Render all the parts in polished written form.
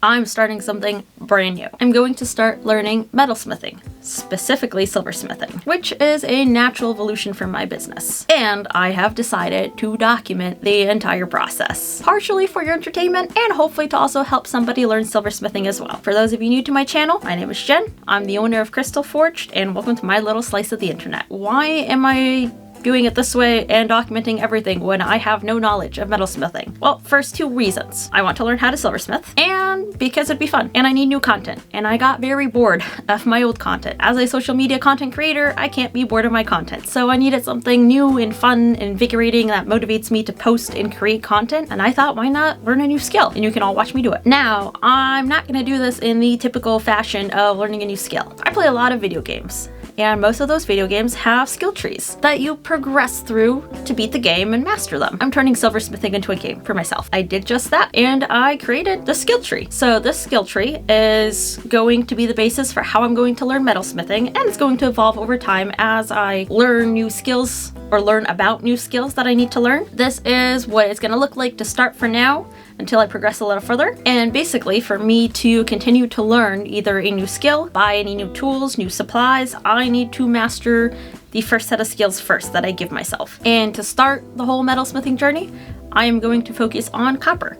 I'm starting something brand new. I'm going to start learning metalsmithing, specifically silversmithing, which is a natural evolution from my business. And I have decided to document the entire process, partially for your entertainment and hopefully to also help somebody learn silversmithing as well. For those of you new to my channel, my name is Jen. I'm the owner of Crystal Forged, and welcome to my little slice of the internet. Why am I doing it this way and documenting everything when I have no knowledge of metalsmithing? Well, first, two reasons. I want to learn how to silversmith, and because it'd be fun, and I need new content. And I got very bored of my old content. As a social media content creator, I can't be bored of my content. So I needed something new and fun and invigorating that motivates me to post and create content. And I thought, why not learn a new skill? And you can all watch me do it. Now, I'm not gonna do this in the typical fashion of learning a new skill. I play a lot of video games, and most of those video games have skill trees that you progress through to beat the game and master them. I'm turning silversmithing into a game for myself. I did just that, and I created the skill tree. So this skill tree is going to be the basis for how I'm going to learn metalsmithing, and it's going to evolve over time as I learn new skills or learn about new skills that I need to learn. This is what it's going to look like to start for now until I progress a little further. And basically, for me to continue to learn either a new skill, buy any new tools, new supplies, I need to master the first set of skills first that I give myself. And to start the whole metalsmithing journey, I am going to focus on copper.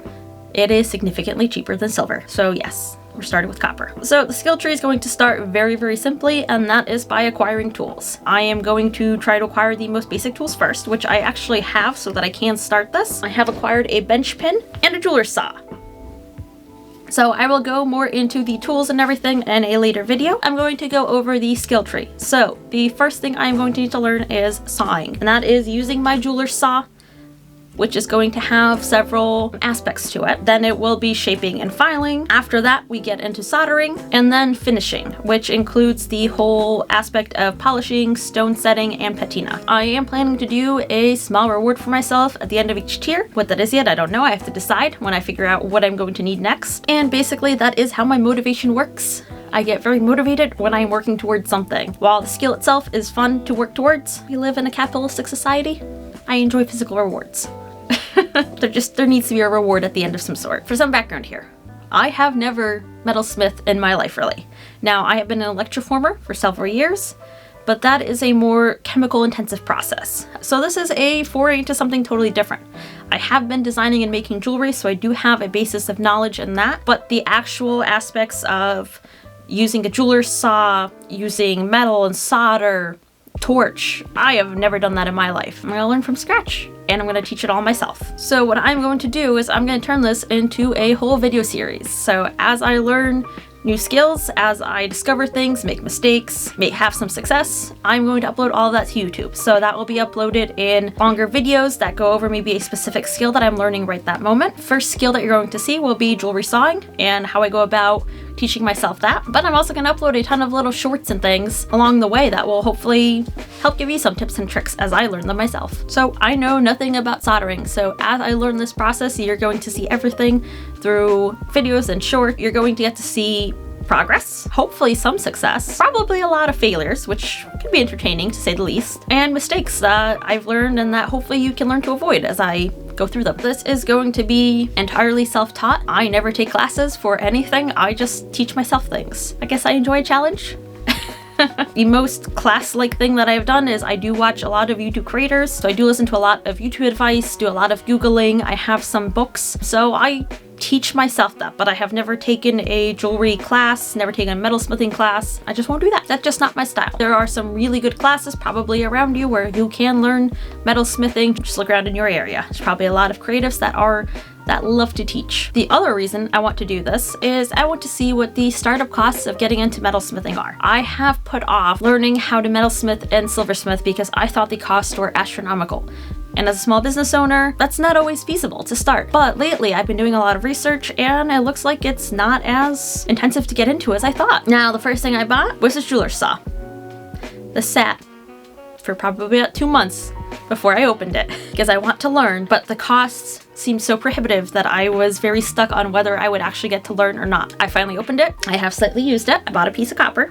It is significantly cheaper than silver. So yes, we're starting with copper. So the skill tree is going to start very, very simply, and that is by acquiring tools. I am going to try to acquire the most basic tools first, which I actually have so that I can start this. I have acquired a bench pin and a jeweler's saw. So I will go more into the tools and everything in a later video. I'm going to go over the skill tree. So the first thing I'm going to need to learn is sawing, and that is using my jeweler's saw, which is going to have several aspects to it. Then it will be shaping and filing. After that, we get into soldering and then finishing, which includes the whole aspect of polishing, stone setting, and patina. I am planning to do a small reward for myself at the end of each tier. What that is yet, I don't know. I have to decide when I figure out what I'm going to need next. And basically, that is how my motivation works. I get very motivated when I'm working towards something. While the skill itself is fun to work towards, we live in a capitalistic society. I enjoy physical rewards. There needs to be a reward at the end of some sort. For some background here, I have never metalsmithed in my life, really. Now, I have been an electroformer for several years, but that is a more chemical intensive process. So this is a foray into something totally different. I have been designing and making jewelry, so I do have a basis of knowledge in that, but the actual aspects of using a jeweler's saw, using metal and solder, torch, I have never done that in my life. I'm gonna learn from scratch, and I'm gonna teach it all myself. So what I'm going to do is I'm gonna turn this into a whole video series. So as I learn new skills, as I discover things, make mistakes, may have some success, I'm going to upload all of that to YouTube. So that will be uploaded in longer videos that go over maybe a specific skill that I'm learning right that moment. First skill that you're going to see will be jewelry sawing and how I go about teaching myself that. But I'm also going to upload a ton of little shorts and things along the way that will hopefully help give you some tips and tricks as I learn them myself. So I know nothing about soldering, so as I learn this process, you're going to see everything through videos and shorts. You're going to get to see progress, hopefully some success, probably a lot of failures, which can be entertaining to say the least, and mistakes that I've learned and that hopefully you can learn to avoid as I go through them. This is going to be entirely self-taught. I never take classes for anything. I just teach myself things. I guess I enjoy a challenge. The most class-like thing that I've done is I do watch a lot of YouTube creators, so I do listen to a lot of YouTube advice, do a lot of Googling, I have some books, so I teach myself that, but I have never taken a jewelry class, never taken a metalsmithing class. I just won't do that. That's just not my style. There are some really good classes probably around you where you can learn metalsmithing. Just look around in your area. There's probably a lot of creatives that love to teach. The other reason I want to do this is I want to see what the startup costs of getting into metalsmithing are. I have put off learning how to metalsmith and silversmith because I thought the costs were astronomical. And as a small business owner, that's not always feasible to start. But lately, I've been doing a lot of research, and it looks like it's not as intensive to get into as I thought. Now, the first thing I bought was this jeweler's saw. This sat for probably about 2 months before I opened it, because I want to learn, but the costs seemed so prohibitive that I was very stuck on whether I would actually get to learn or not. I finally opened it. I have slightly used it. I bought a piece of copper.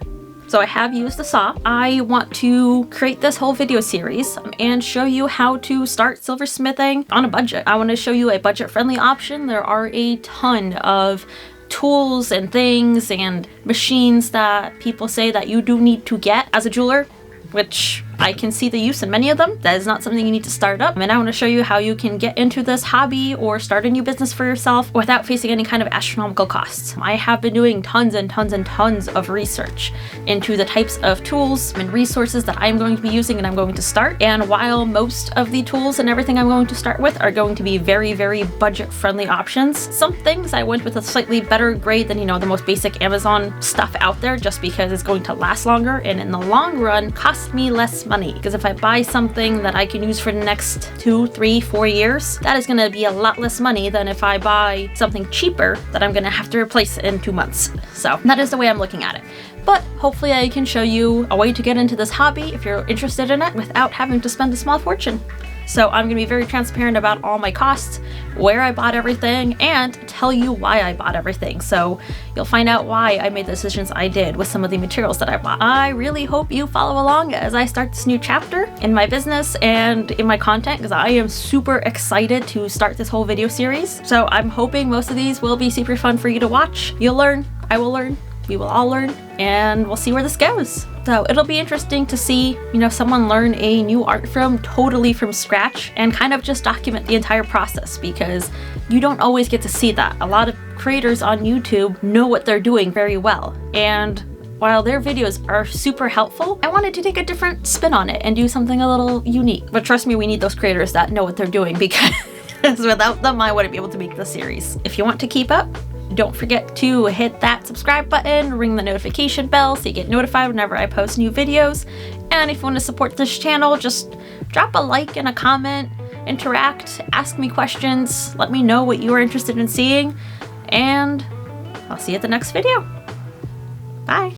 So I have used the saw. I want to create this whole video series and show you how to start silversmithing on a budget. I want to show you a budget-friendly option. There are a ton of tools and things and machines that people say that you do need to get as a jeweler, which I can see the use in many of them. That is not something you need to start up. And I want to show you how you can get into this hobby or start a new business for yourself without facing any kind of astronomical costs. I have been doing tons and tons and tons of research into the types of tools and resources that I'm going to be using and I'm going to start. And while most of the tools and everything I'm going to start with are going to be very, very budget-friendly options, some things I went with a slightly better grade than, the most basic Amazon stuff out there, just because it's going to last longer and in the long run cost me less money. Because if I buy something that I can use for the next 2, 3, 4 years, that is going to be a lot less money than if I buy something cheaper that I'm going to have to replace in 2 months. So that is the way I'm looking at it. But hopefully I can show you a way to get into this hobby if you're interested in it without having to spend a small fortune. So I'm going to be very transparent about all my costs, where I bought everything, and tell you why I bought everything. So you'll find out why I made the decisions I did with some of the materials that I bought. I really hope you follow along as I start this new chapter in my business and in my content, because I am super excited to start this whole video series. So I'm hoping most of these will be super fun for you to watch. You'll learn, I will learn, we will all learn, and we'll see where this goes. So it'll be interesting to see, someone learn a new art form totally from scratch and kind of just document the entire process, because you don't always get to see that. A lot of creators on YouTube know what they're doing very well, and while their videos are super helpful, I wanted to take a different spin on it and do something a little unique. But trust me, we need those creators that know what they're doing, because without them, I wouldn't be able to make this series. If you want to keep up, don't forget to hit that subscribe button, ring the notification bell so you get notified whenever I post new videos. And if you want to support this channel, just drop a like and a comment, interact, ask me questions, let me know what you are interested in seeing, and I'll see you at the next video. Bye!